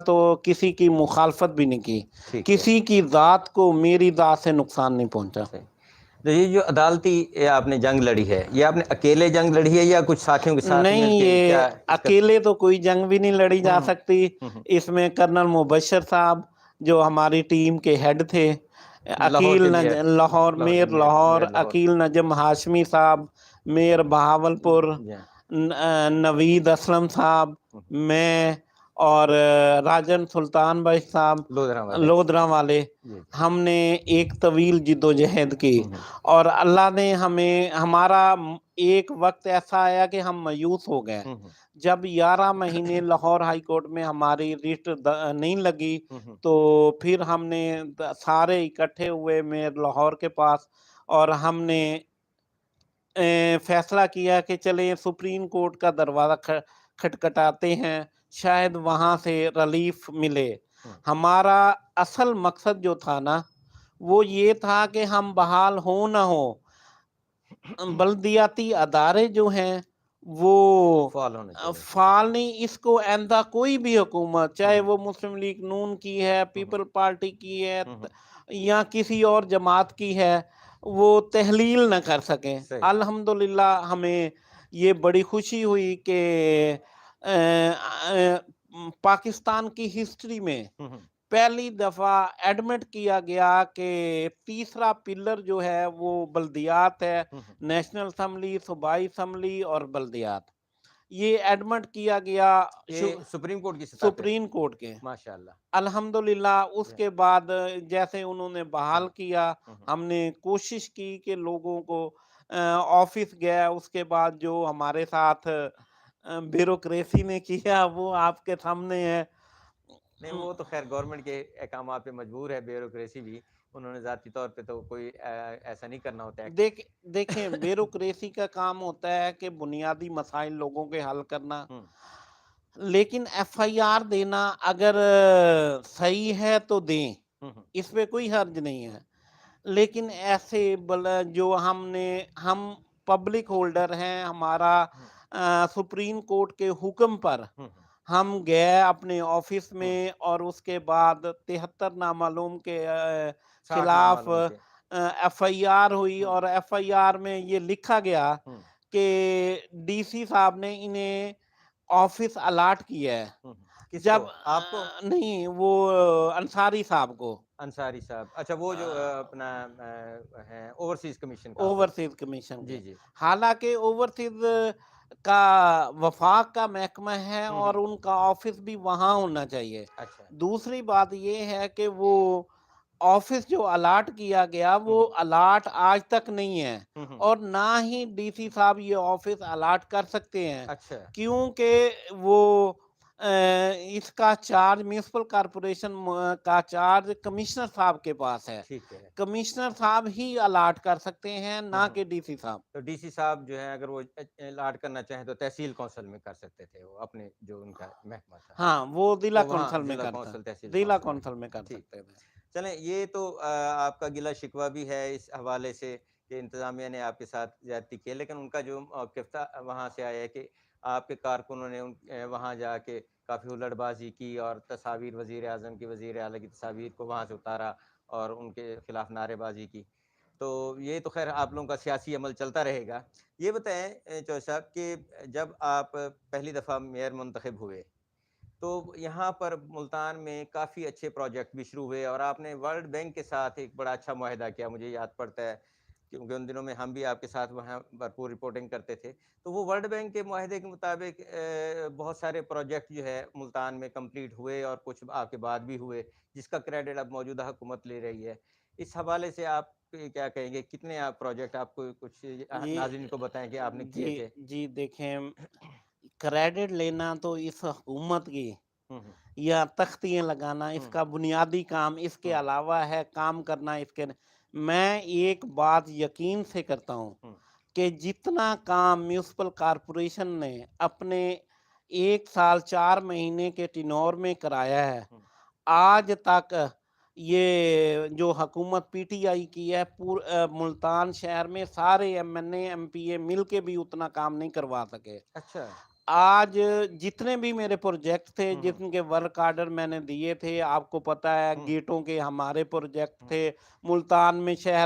तो किसी की मुखालफत भी नहीं की, ठीक है। किसी की ज़ात को मेरी ज़ात से नुकसान नहीं पहुंचा। तो ये जो अदालती आपने जंग लड़ी है, ये आपने अकेले जंग लड़ी है या कुछ साथियों के साथ नहीं, मिलके, ये क्या इसका? अकेले तो कोई जंग भी नहीं लड़ी जा सकती। हम्म। इसमें कर्नल मुबशर साहब जो हमारी टीम के हेड थे, लाहौर के mayor, Lahore mayor Lahore, mayor Lahore. Aqeel Najam Hashmi Sahab mayor Bahawalpur, जी हाँ। नवीद असलम साहब, मैं और राजन सुल्तान भाई साहब लोधरा वाले। लोधरा वाले, जी। हमने एक तवील जिद्दोजहद की। और अल्लाह ने हमें, हमारा एक वक्त ऐसा आया कि हम मायूस हो गए जब 11 महीने लाहौर हाई कोर्ट में हमारी रिट नहीं लगी। तो फिर हमने सारे इकट्ठे हुए मेयर लाहौर के पास और हमने फैसला किया कि चले सुप्रीम कोर्ट का दरवाज़ा खटखटाते हैं, शायद वहाँ से रिलीफ मिले। हमारा असल मकसद जो था ना, वो ये था कि हम बहाल हो ना हो, बल्दियाती अदारे जो हैं वो फाल होने चाहिए। फाल नहीं, इसको आइंदा कोई भी हुकूमत, चाहे वो मुस्लिम लीग नून की है, पीपल पार्टी की है या किसी और जमात की है, वो तहलील न कर सकें। अल्हम्दुलिल्लाह हमें ये बड़ी खुशी हुई कि पाकिस्तान की हिस्ट्री में पहली दफा एडमिट किया गया कि तीसरा पिलर जो है वो बल्दियात है, नेशनल असम्बली, सूबाई असम्बली और बल्दियात। ये एडमिट किया गया सुप्रीम कोर्ट की सतह पे, सुप्रीम कोर्ट के। माशाल्लाह। अल्हम्दुलिल्लाह उसके बाद जैसे उन्होंने बहाल किया, हमने कोशिश की कि लोगों को ऑफिस गया, उसके बाद जो हमारे साथ ब्यूरोक्रेसी ने किया वो आपके सामने है। नहीं, वो तो खैर गवर्नमेंट के अहकामात पे मजबूर है ब्यूरोक्रेसी भी, उन्होंने जाती तौर पे तो कोई ऐसा नहीं करना होता है। देखें ब्यूरोक्रेसी का काम होता है कि बुनियादी मसाइल लोगों के हल करना, लेकिन एफआईआर देना अगर सही है तो दें, इसमें कोई हर्ज नहीं है। लेकिन ऐसे जो हम पब्लिक होल्डर हैं, हमारा सुप्रीम कोर्ट के हुक्म पर हम गए अपने ऑफिस में और उसके बाद 73 नामालूम के खिलाफ एफआईआर हुई और एफआईआर में ये लिखा गया कि डीसी साहब ने इन्हें ऑफिस अलॉट किया है। जब आपको नहीं, वो अंसारी साहब को। अंसारी साहब, अच्छा, वो जो अपना है ओवरसीज कमीशन का, ओवरसीज कमीशन जी के। जी। हालांकि ओवरसीज का वफाक का महकमा है और उनका ऑफिस भी वहां होना चाहिए। अच्छा। दूसरी बात ये है कि वो ऑफिस जो अलाट किया गया वो अलाट आज तक नहीं है और ना ही डीसी साहब ये ऑफिस अलाट कर सकते हैं। अच्छा। क्योंकि वो इसका चार्ज म्यूनिसिपल कॉरपोरेशन का चार्ज कमिश्नर साहब के पास है। ठीक है। कमिश्नर साहब ही अलाट कर सकते हैं, ना कि डीसी साहब। तो डीसी साहब जो है अगर वो अलाट करना चाहे तो तहसील कौंसिल में कर सकते थे, वो अपने जो उनका महकमा था। हाँ, वो जिला तो कौंसिल में जिला करता, कौंसिल, तहसील जिला कौंसिल कौंसिल में कर ठीक। सकते थे। चलें, ये तो आपका गिला शिकवा भी है इस हवाले से कि इंतजामिया ने आपके साथ ज्यादती की, लेकिन उनका जो मौक़िफ़ था वहाँ से आया है कि आपके कारकुनों ने वहाँ जाके काफ़ी हुल्लड़बाजी की और तस्वीर वज़ीर आज़म की, वज़ीर आला की तस्वीर को वहाँ से उतारा और उनके खिलाफ नारेबाजी की। तो ये तो खैर आप लोगों का सियासी अमल चलता रहेगा। ये बताएं चौधरी साहब कि जब आप पहली दफ़ा मेयर मुंतखब हुए तो यहाँ पर मुल्तान में काफ़ी अच्छे प्रोजेक्ट भी शुरू हुए और आपने वर्ल्ड बैंक के साथ एक बड़ा अच्छा मुआहदा किया, मुझे याद पड़ता है क्योंकि उन दिनों में हम भी आपके साथ वहाँ भरपूर रिपोर्टिंग करते थे। तो वो वर्ल्ड बैंक के मुआहदे के मुताबिक बहुत सारे प्रोजेक्ट जो है मुल्तान में कंप्लीट हुए और कुछ आपके बाद भी हुए, जिसका क्रेडिट अब मौजूदा हुकूमत ले रही है। इस हवाले से आप क्या कहेंगे, कितने आप प्रोजेक्ट आपको कुछ नाज़रीन को बताएं कि आपने किए थे? जी देखें, क्रेडिट लेना तो इस हुकूमत की या तख्तियाँ लगाना इसका बुनियादी काम, इसके अलावा है काम करना इसके। मैं एक बात यकीन से करता हूँ कि जितना काम म्यूनिसिपल कॉरपोरेशन ने अपने 1 साल 4 महीने के टिनोर में कराया है, आज तक ये जो हुकूमत पीटीआई की है मुल्तान शहर में सारे एमएनए एमपीए मिल के भी उतना काम नहीं करवा सके। अच्छा। आज जितने भी मेरे प्रोजेक्ट थे, हम्म, जिनके वर्क ऑर्डर मैंने दिए थे, आपको पता है हम्म, गेटों के हमारे प्रोजेक्ट हम्म, थे, मुल्तान में शहर